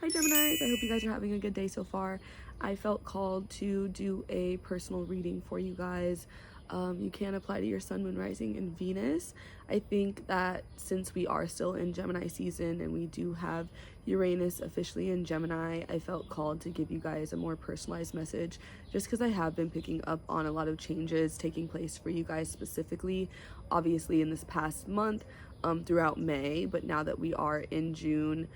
Hi Geminis, I hope you guys are having a good day so far. I felt called to do a personal reading for you guys. You can apply to your sun, moon, rising, and Venus. I think that since we are still in Gemini season and we do have Uranus officially in Gemini, I felt called to give you guys a more personalized message just because I have been picking up on a lot of changes taking place for you guys specifically, obviously in this past month, throughout May, but now that we are in June,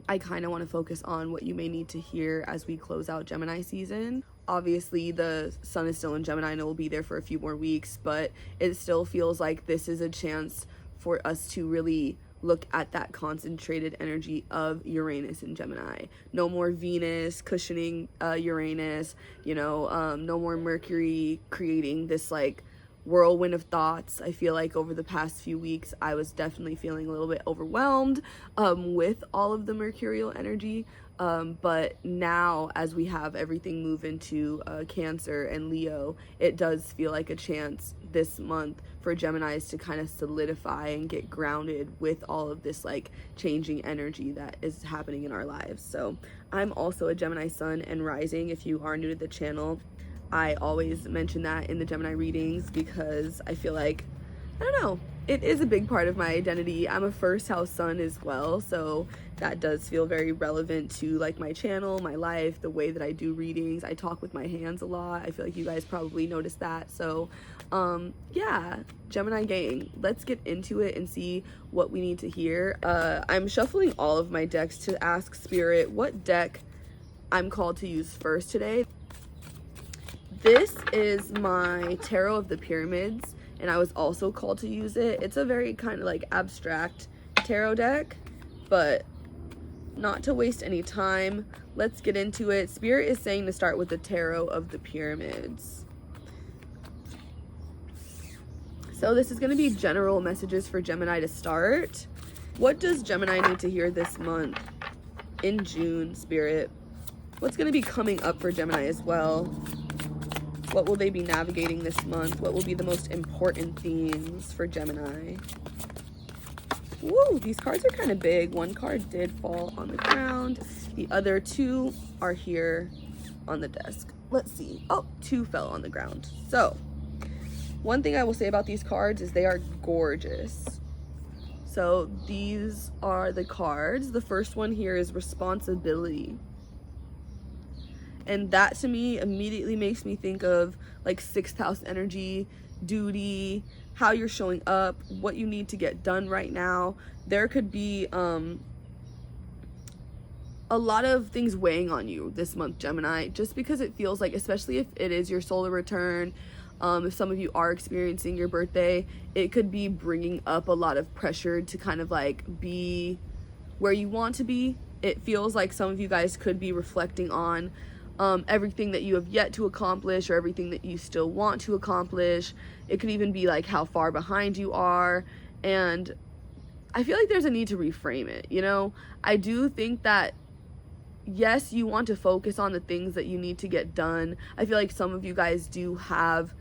I kind of want to focus on what you may need to hear as we close out Gemini season. Obviously, the sun is still in Gemini and it will be there for a few more weeks, but it still feels like this is a chance for us to really look at that concentrated energy of Uranus in Gemini. No more Venus cushioning Uranus, no more Mercury creating this like whirlwind of thoughts. I feel like over the past few weeks I was definitely feeling a little bit overwhelmed with all of the mercurial energy, but now as we have everything move into Cancer and Leo, it does feel like a chance this month for Geminis to kind of solidify and get grounded with all of this like changing energy that is happening in our lives. So I'm also a Gemini sun and rising. If you are new to the channel, I always mention that in the Gemini readings because I feel like, I don't know, it is a big part of my identity. I'm a first house sun as well, so that does feel very relevant to like my channel, my life, the way that I do readings. I talk with my hands a lot. I feel like you guys probably noticed that. So yeah, Gemini gang, let's get into it and see what we need to hear. I'm shuffling all of my decks to ask Spirit what deck I'm called to use first today. This is my Tarot of the Pyramids, and I was also called to use it. It's a very kind of like abstract tarot deck, but not to waste any time, let's get into it. Spirit is saying to start with the Tarot of the Pyramids. So this is going to be general messages for Gemini to start. What does Gemini need to hear this month in June, Spirit? What's going to be coming up for Gemini as well? What will they be navigating this month? What will be the most important themes for Gemini? Woo, these cards are kind of big. One card did fall on the ground. The other two are here on the desk. Let's see. Oh, two fell on the ground. So, one thing I will say about these cards is they are gorgeous. So, these are the cards. The first one here is responsibility. And that to me immediately makes me think of like 6th house energy, duty, how you're showing up, what you need to get done right now. There could be a lot of things weighing on you this month, Gemini, just because it feels like, especially if it is your solar return, if some of you are experiencing your birthday, it could be bringing up a lot of pressure to kind of like be where you want to be. It feels like some of you guys could be reflecting on everything that you have yet to accomplish or everything that you still want to accomplish. It could even be like how far behind you are, and I feel like there's a need to reframe it. I do think that yes, you want to focus on the things that you need to get done. I feel like some of you guys do have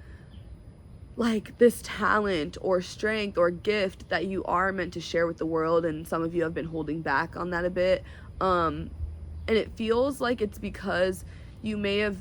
like this talent or strength or gift that you are meant to share with the world, and some of you have been holding back on that a bit, and it feels like it's because you may have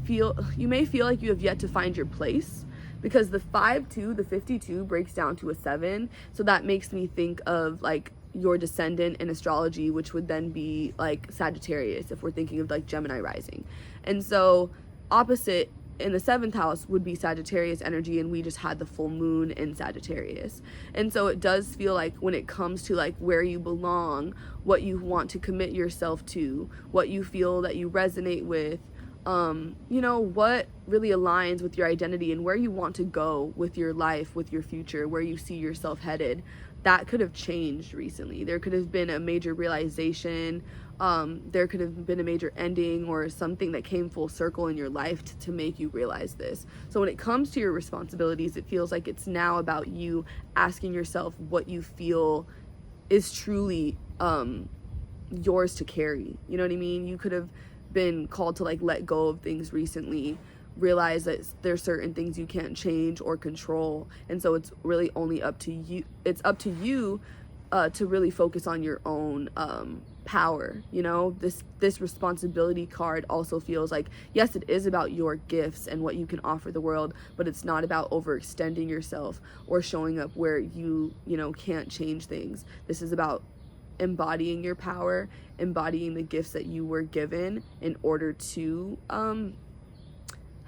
feel like you have yet to find your place, because the 5-2, the 52 breaks down to a 7. So that makes me think of like your descendant in astrology, which would then be like Sagittarius if we're thinking of like Gemini rising. And so opposite in the 7th house would be Sagittarius energy, and we just had the full moon in Sagittarius. And so it does feel like when it comes to like where you belong, what you want to commit yourself to, what you feel that you resonate with, what really aligns with your identity and where you want to go with your life, with your future, where you see yourself headed, that could have changed recently. There could have been a major realization. There could have been a major ending or something that came full circle in your life to make you realize this. So when it comes to your responsibilities, it feels like it's now about you asking yourself what you feel is truly yours to carry. You know what I mean? You could have been called to like let go of things recently, realize that there's certain things you can't change or control, and so it's really only up to you. It's up to you to really focus on your own power. You know, this responsibility card also feels like, yes, it is about your gifts and what you can offer the world, but it's not about overextending yourself or showing up where you know, can't change things. This is about embodying your power, embodying the gifts that you were given in order to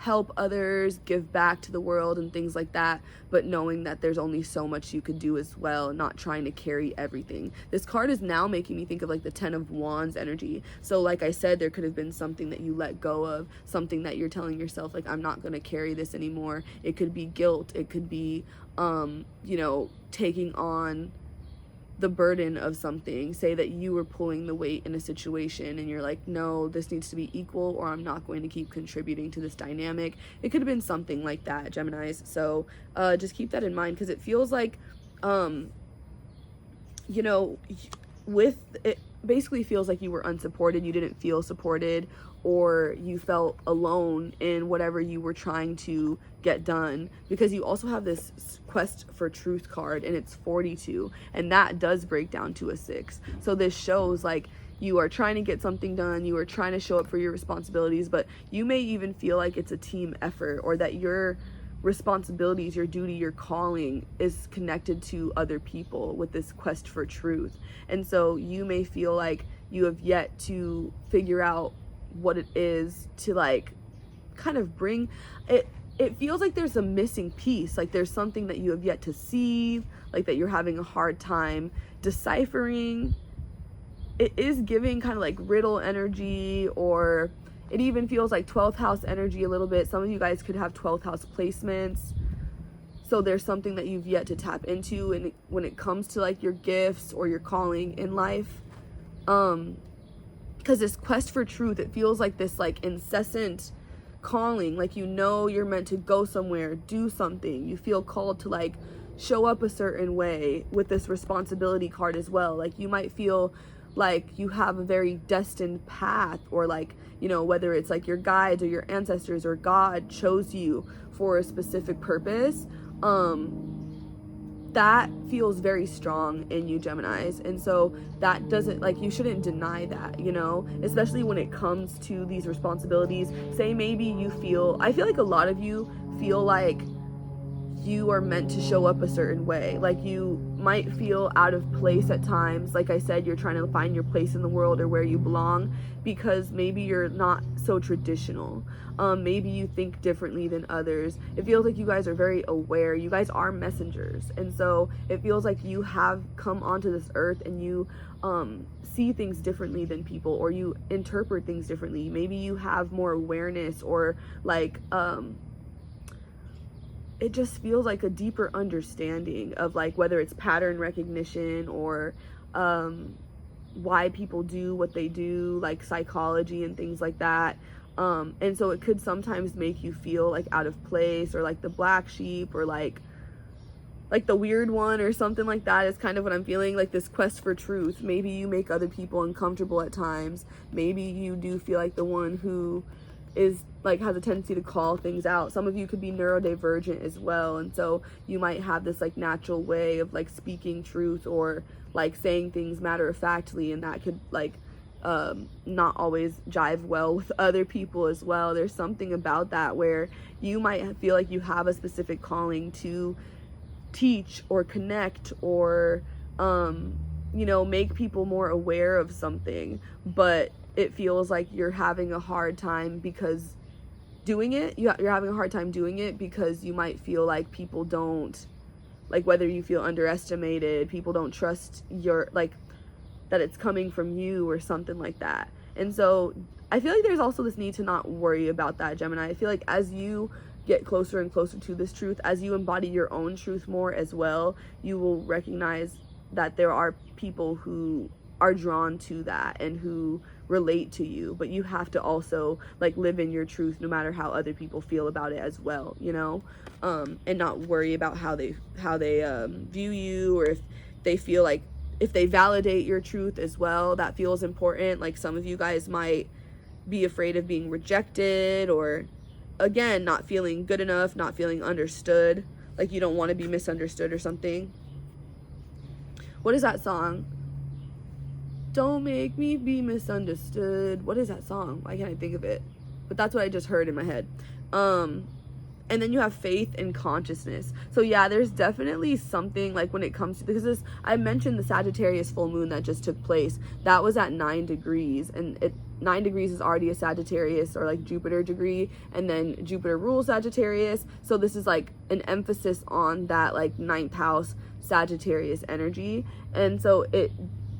help others, give back to the world and things like that, but knowing that there's only so much you could do as well, not trying to carry everything. This card is now making me think of like the 10 of Wands energy. So like I said, there could have been something that you let go of, something that you're telling yourself like, I'm not going to carry this anymore. It could be guilt, it could be you know, taking on the burden of something. Say that you were pulling the weight in a situation and you're like, no, this needs to be equal, or I'm not going to keep contributing to this dynamic. It could have been something like that, Geminis. So just keep that in mind, because it feels like you know, with it basically feels like you were unsupported, you didn't feel supported, or you felt alone in whatever you were trying to get done, because you also have this quest for truth card and it's 42, and that does break down to a 6. So this shows like you are trying to get something done, you are trying to show up for your responsibilities, but you may even feel like it's a team effort, or that your responsibilities, your duty, your calling is connected to other people with this quest for truth. And so you may feel like you have yet to figure out what it is to like kind of bring it. It feels like there's a missing piece, like there's something that you have yet to see, like that you're having a hard time deciphering. It is giving kind of like riddle energy, or it even feels like 12th house energy a little bit. Some of you guys could have 12th house placements. So there's something that you've yet to tap into, and when it comes to like your gifts or your calling in life, because this quest for truth, it feels like this like incessant calling, like, you know, you're meant to go somewhere, do something, you feel called to like show up a certain way with this responsibility card as well. Like you might feel like you have a very destined path, or like, you know, whether it's like your guides or your ancestors or God chose you for a specific purpose. That feels very strong in you, Geminis. And so that doesn't, like, you shouldn't deny that, you know, especially when it comes to these responsibilities. Say maybe you feel, I feel like a lot of you feel like you are meant to show up a certain way. Like you might feel out of place at times. Like I said, you're trying to find your place in the world or where you belong, because maybe you're not so traditional. Maybe you think differently than others. It feels like you guys are very aware. You guys are messengers. And so it feels like you have come onto this earth and you see things differently than people, or you interpret things differently. Maybe you have more awareness, or like it just feels like a deeper understanding of like whether it's pattern recognition, or why people do what they do, like psychology and things like that. And so it could sometimes make you feel like out of place, or like the black sheep, or like the weird one or something like that is kind of what I'm feeling. Like this quest for truth. Maybe you make other people uncomfortable at times. Maybe you do feel like the one who is like has a tendency to call things out. Some of you could be neurodivergent as well, and so you might have this like natural way of like speaking truth, or like saying things matter-of-factly, and that could like not always jive well with other people as well. There's something about that where you might feel like you have a specific calling to teach or connect, or you know, make people more aware of something, but it feels like you're having a hard time because doing it, you're having a hard time doing it because you might feel like people don't, like, whether you feel underestimated, people don't trust your, like, that it's coming from you or something like that. And so I feel like there's also this need to not worry about that, Gemini. I feel like as you get closer and closer to this truth, as you embody your own truth more as well, you will recognize that there are people who are drawn to that and who relate to you, but you have to also like live in your truth no matter how other people feel about it as well, you know, and not worry about how they view you, or if they feel like, if they validate your truth as well. That feels important. Like some of you guys might be afraid of being rejected, or again, not feeling good enough, not feeling understood, like you don't want to be misunderstood or something. What is that song? Don't make me be misunderstood. What is that song? Why can't I think of it? But that's what I just heard in my head. And then you have faith and consciousness. So yeah, there's definitely something like when it comes to, because this, I mentioned the Sagittarius full moon that just took place. That was at 9 degrees, and 9 degrees is already a Sagittarius or like Jupiter degree, and then Jupiter rules Sagittarius. So this is like an emphasis on that like 9th house Sagittarius energy. And so it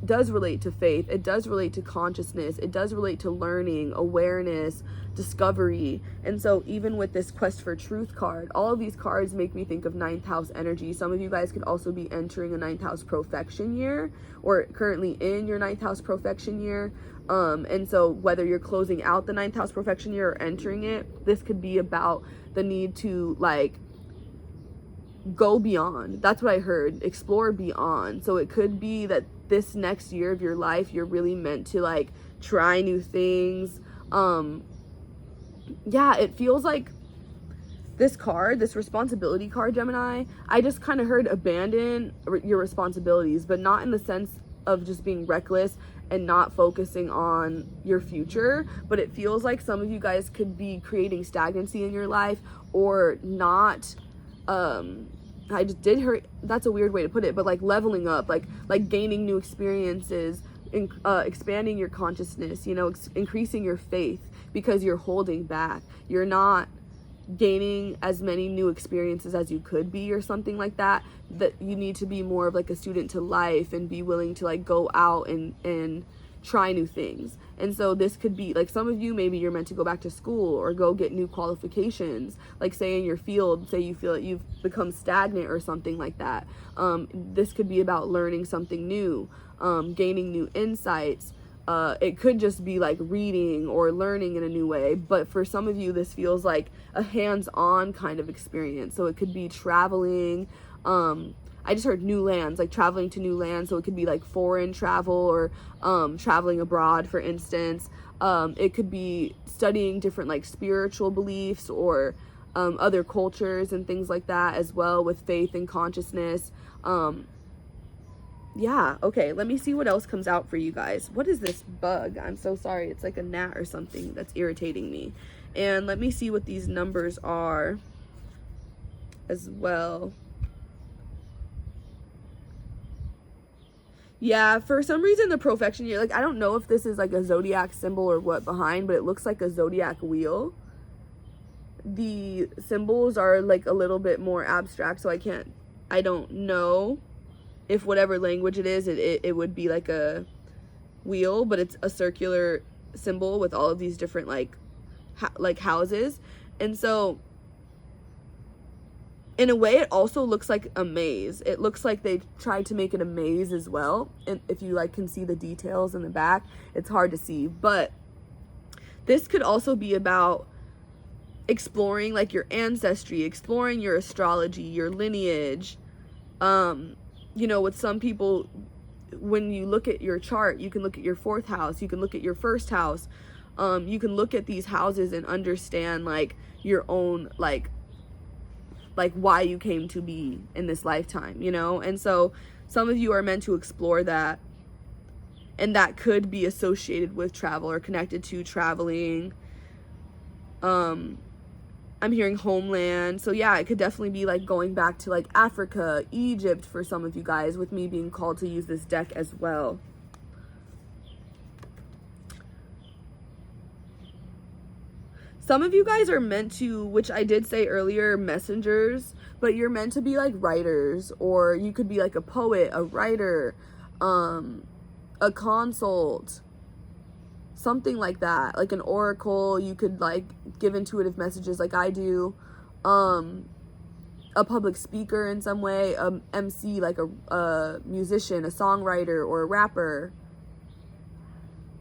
does relate to faith, it does relate to consciousness, it does relate to learning, awareness, discovery. And so even with this quest for truth card, all of these cards make me think of 9th house energy. Some of you guys could also be entering a 9th house profection year, or currently in your 9th house profection year. And so whether you're closing out the 9th house profection year or entering it, this could be about the need to like go beyond. That's what I heard, explore beyond. So it could be that this next year of your life, you're really meant to like try new things. Yeah, it feels like this card, this responsibility card, Gemini, I just kind of heard abandon your responsibilities, but not in the sense of just being reckless and not focusing on your future, but it feels like some of you guys could be creating stagnancy in your life, or not, I just did hear, that's a weird way to put it, but like leveling up, like gaining new experiences, expanding your consciousness, you know, increasing your faith, because you're holding back. You're not gaining as many new experiences as you could be, or something like that, that you need to be more of like a student to life and be willing to like go out and try new things. And so this could be like, some of you, maybe you're meant to go back to school or go get new qualifications, like say in your field, say you feel that you've become stagnant or something like that. This could be about learning something new, gaining new insights. It could just be like reading or learning in a new way, but for some of you this feels like a hands-on kind of experience. So it could be traveling, I just heard new lands, like traveling to new lands. So it could be like foreign travel, or traveling abroad, for instance. It could be studying different like spiritual beliefs, or other cultures and things like that as well, with faith and consciousness. Yeah, okay, let me see what else comes out for you guys. What is this bug? I'm so sorry. It's like a gnat or something that's irritating me. And let me see what these numbers are as well. Yeah, for some reason the profection year, like I don't know if this is like a zodiac symbol or what behind, but it looks like a zodiac wheel. The symbols are like a little bit more abstract, so I don't know if whatever language it is, it would be like a wheel, but it's a circular symbol with all of these different like houses. And so in a way it also looks like a maze. It looks like they tried to make it a maze as well. And if you like can see the details in the back, it's hard to see, but this could also be about exploring like your ancestry, exploring your astrology, your lineage. You know, with some people, when you look at your chart, you can look at your 4th house, you can look at your 1st house, you can look at these houses and understand like your own like why you came to be in this lifetime, you know. And so some of you are meant to explore that, and that could be associated with travel or connected to traveling. I'm hearing homeland. So yeah, it could definitely be like going back to like Africa, Egypt for some of you guys, with me being called to use this deck as well. Some of you guys are meant to, which I did say earlier, messengers, but you're meant to be like writers, or you could be like a poet, a writer, a consult, something like that, like an oracle. You could like give intuitive messages like I do, a public speaker in some way, MC, like a musician, a songwriter, or a rapper.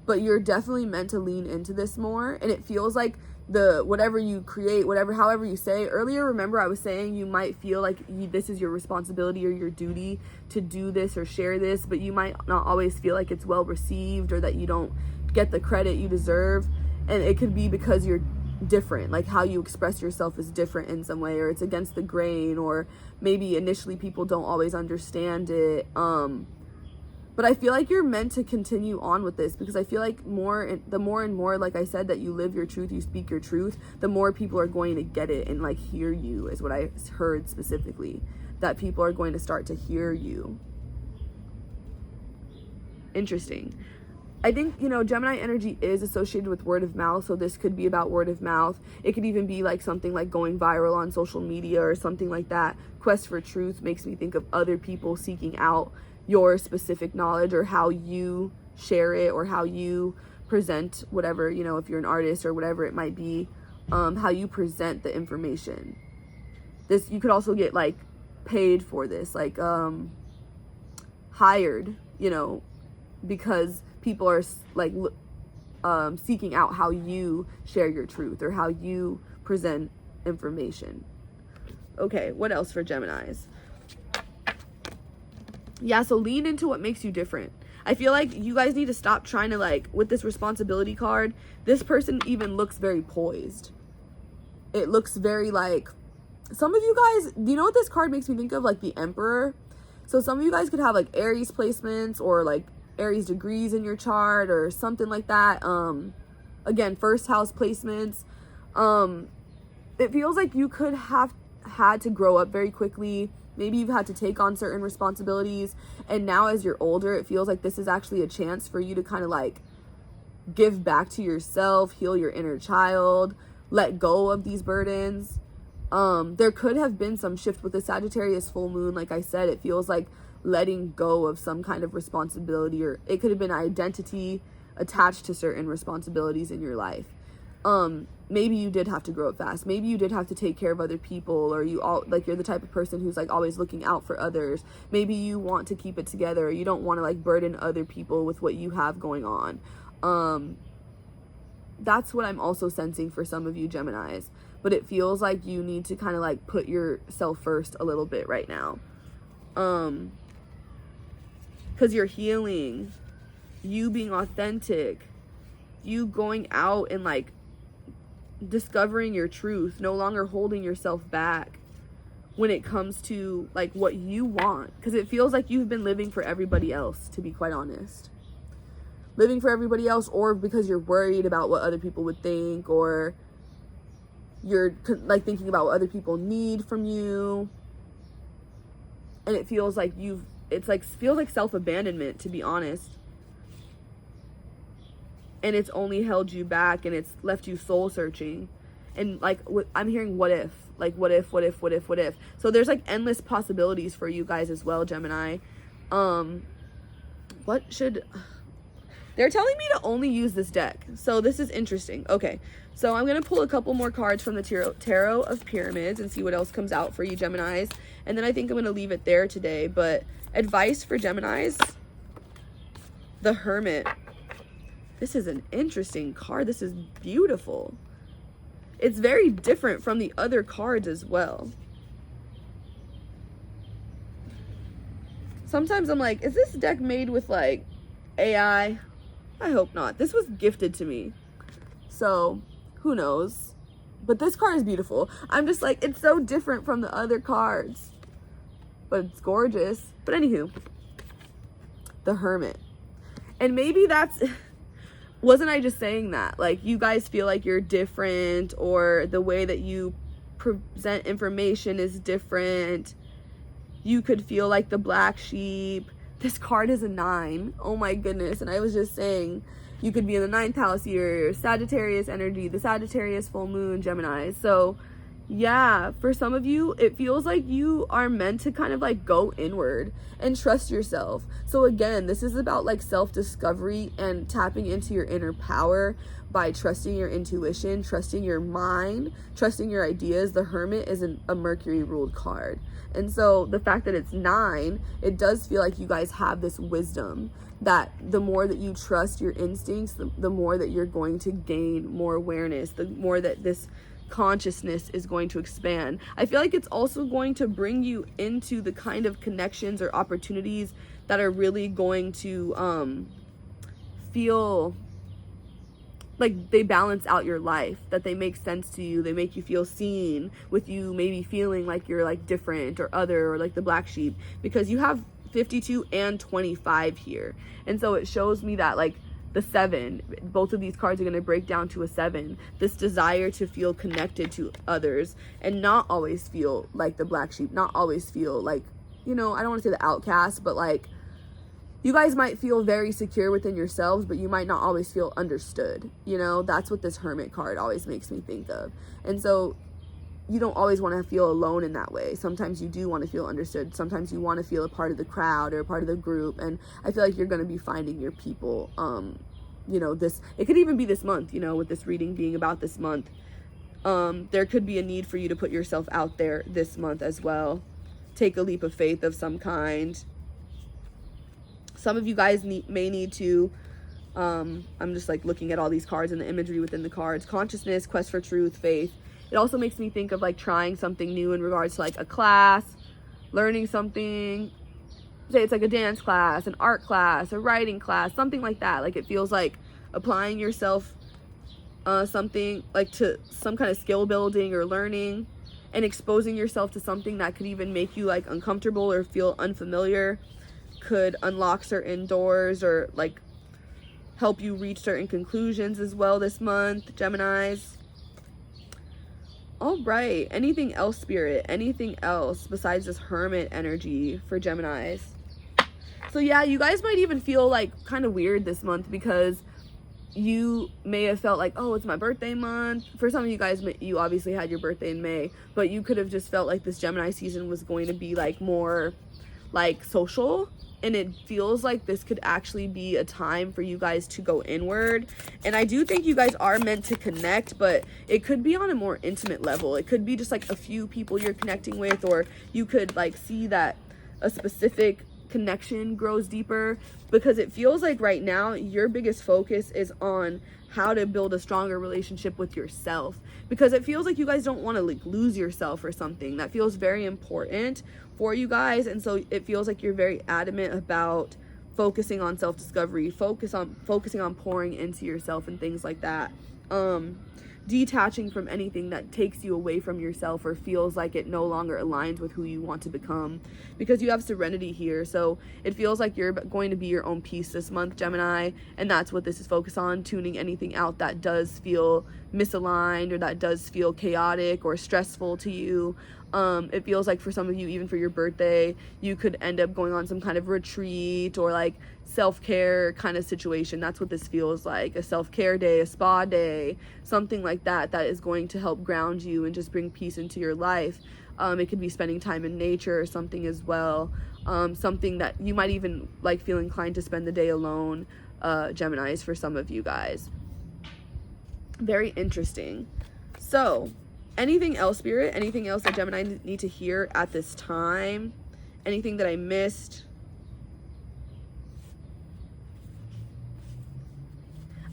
But you're definitely meant to lean into this more, and it feels like whatever you create, however you say earlier, remember I was saying you might feel like this is your responsibility or your duty to do this or share this, but you might not always feel like it's well received, or that you don't get the credit you deserve. And it could be because you're different, like how you express yourself is different in some way, or it's against the grain, or maybe initially people don't always understand it. But I feel like you're meant to continue on with this, because I feel like the more and more, like I said, that you live your truth, you speak your truth, the more people are going to get it and like hear you, is what I heard specifically. That people are going to start to hear you. Interesting. I think, you know, Gemini energy is associated with word of mouth, so this could be about word of mouth. It could even be like something like going viral on social media or something like that. Quest for truth makes me think of other people seeking out your specific knowledge, or how you share it, or how you present whatever, you know, if you're an artist or whatever it might be, how you present the information. This, you could also get like paid for this, like hired, you know, because people are like seeking out how you share your truth or how you present information. Okay, what else for Geminis? Yeah, so lean into what makes you different. I feel like you guys need to stop trying to, like, with this responsibility card, this person even looks very poised. It looks very like, some of you guys, do you know what this card makes me think of? Like the Emperor. So some of you guys could have like Aries placements, or like Aries degrees in your chart, or something like that. Again, first house placements. It feels like you could have had to grow up very quickly. Maybe you've had to take on certain responsibilities, and now as you're older, it feels like this is actually a chance for you to kind of like give back to yourself, heal your inner child, let go of these burdens. There could have been some shift with the Sagittarius full moon. Like I said, it feels like letting go of some kind of responsibility, or it could have been identity attached to certain responsibilities in your life. Maybe you did have to grow up fast. Maybe you did have to take care of other people, or you're the type of person who's like always looking out for others. Maybe you want to keep it together, or you don't want to like burden other people with what you have going on. That's what I'm also sensing for some of you Geminis. But it feels like you need to kind of like put yourself first a little bit right now. Because you're healing, you being authentic, you going out and like discovering your truth, no longer holding yourself back when it comes to like what you want. Because it feels like you've been living for everybody else, to be quite honest. Living for everybody else, or because you're worried about what other people would think, or you're like thinking about what other people need from you. And it feels like feels like self-abandonment, to be honest. And it's only held you back, and it's left you soul searching. And like, I'm hearing what if, like what if. So there's like endless possibilities for you guys as well, Gemini. They're telling me to only use this deck. So this is interesting. Okay, so I'm going to pull a couple more cards from the Tarot of Pyramids and see what else comes out for you Geminis. And then I think I'm going to leave it there today. But advice for Geminis, the Hermit. This is an interesting card. This is beautiful. It's very different from the other cards as well. Sometimes I'm like, is this deck made with like AI? I hope not. This was gifted to me, so who knows? But this card is beautiful. I'm just like, it's so different from the other cards, but it's gorgeous. But anywho, the Hermit. And maybe that's wasn't I just saying that like you guys feel like you're different, or the way that you present information is different? You could feel like the black sheep. This card is a 9. Oh my goodness. And I was just saying, you could be in the 9th house here, Sagittarius energy, the Sagittarius full moon, Gemini. So yeah, for some of you, it feels like you are meant to kind of like go inward and trust yourself. So again, this is about like self-discovery and tapping into your inner power by trusting your intuition, trusting your mind, trusting your ideas. The Hermit is a Mercury ruled card. And so the fact that it's 9, it does feel like you guys have this wisdom that the more that you trust your instincts, the more that you're going to gain more awareness, the more that this consciousness is going to expand. I feel like it's also going to bring you into the kind of connections or opportunities that are really going to feel like they balance out your life, that they make sense to you, they make you feel seen, with you maybe feeling like you're like different or other, or like the black sheep, because you have 52 and 25 here. And so it shows me that like the 7, both of these cards are going to break down to a 7, this desire to feel connected to others and not always feel like the black sheep, not always feel like, you know, I don't want to say the outcast, but like you guys might feel very secure within yourselves, but you might not always feel understood. You know, that's what this Hermit card always makes me think of. And so you don't always want to feel alone in that way. Sometimes you do want to feel understood. Sometimes you want to feel a part of the crowd or a part of the group. And I feel like you're going to be finding your people. You know, it could even be this month, you know, with this reading being about this month. There could be a need for you to put yourself out there this month as well. Take a leap of faith of some kind. Some of you guys may need to, I'm just like looking at all these cards and the imagery within the cards. Consciousness, quest for truth, faith. It also makes me think of like trying something new in regards to like a class, learning something. Say it's like a dance class, an art class, a writing class, something like that. Like it feels like applying yourself something like to some kind of skill building or learning and exposing yourself to something that could even make you like uncomfortable or feel unfamiliar, could unlock certain doors or like help you reach certain conclusions as well this month, Geminis. All right, anything else, Spirit? Anything else besides this Hermit energy for Geminis? So yeah, you guys might even feel like kind of weird this month because you may have felt like, oh, it's my birthday month. For some of you guys, you obviously had your birthday in May, but you could have just felt like this Gemini season was going to be like more like social. And it feels like this could actually be a time for you guys to go inward. And I do think you guys are meant to connect, but it could be on a more intimate level. It could be just like a few people you're connecting with, or you could like see that a specific connection grows deeper, because it feels like right now your biggest focus is on how to build a stronger relationship with yourself, because it feels like you guys don't want to like lose yourself or something. That feels very important for you guys, and so it feels like you're very adamant about focusing on self-discovery, focusing on pouring into yourself and things like that. Detaching from anything that takes you away from yourself or feels like it no longer aligns with who you want to become, because you have serenity here. So it feels like you're going to be your own peace this month, Gemini, and that's what this is focused on, tuning anything out that does feel misaligned or that does feel chaotic or stressful to you. It feels like for some of you, even for your birthday, you could end up going on some kind of retreat or like self-care kind of situation. That's what this feels like, a self-care day, a spa day, something like that is going to help ground you and just bring peace into your life. It could be spending time in nature or something as well. Something that you might even like feel inclined to spend the day alone, Geminis, for some of you guys. Very interesting. So anything else, Spirit? Anything else that Gemini need to hear at this time? Anything that I missed?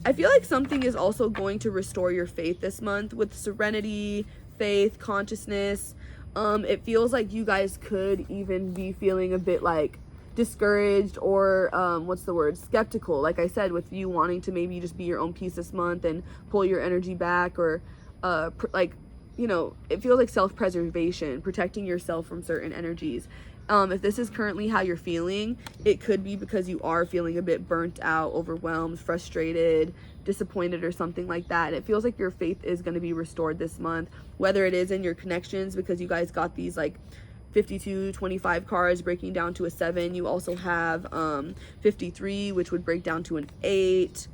I feel like something is also going to restore your faith this month with serenity, faith, consciousness. It feels like you guys could even be feeling a bit like discouraged or skeptical, like I said, with you wanting to maybe just be your own peace this month and pull your energy back, or you know, it feels like self-preservation, protecting yourself from certain energies. If this is currently how you're feeling, it could be because you are feeling a bit burnt out, overwhelmed, frustrated, disappointed, or something like that. And it feels like your faith is going to be restored this month, whether it is in your connections, because you guys got these like 52, 25 cards breaking down to a 7. You also have 53, which would break down to an 8.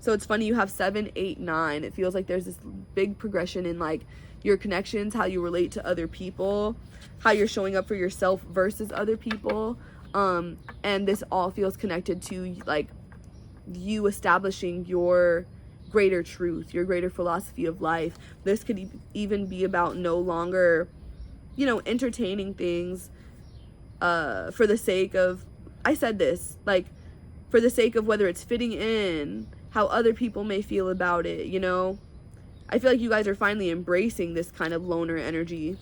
So it's funny, you have 7, 8, 9. It feels like there's this big progression in like your connections, how you relate to other people, how you're showing up for yourself versus other people. And this all feels connected to like you establishing your greater truth, your greater philosophy of life. This could even be about no longer, you know, entertaining things for the sake of, I said this, like for the sake of whether it's fitting in, how other people may feel about it, you know. I feel like you guys are finally embracing this kind of loner energy,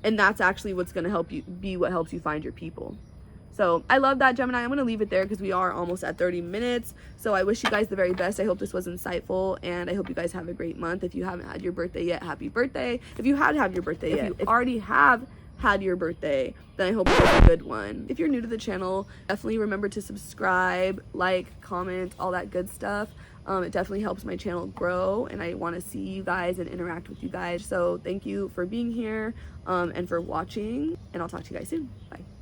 and that's actually what's going to help you be what helps you find your people. So I love that, Gemini. I'm going to leave it there because we are almost at 30 minutes. So I wish you guys the very best. I hope this was insightful, and I hope you guys have a great month. If you haven't had your birthday yet, happy birthday. If you had your birthday yet, if you already have had your birthday, then I hope it was a good one. If you're new to the channel, definitely remember to subscribe, like, comment, all that good stuff. It definitely helps my channel grow, and I want to see you guys and interact with you guys. So thank you for being here and for watching, and I'll talk to you guys soon. Bye.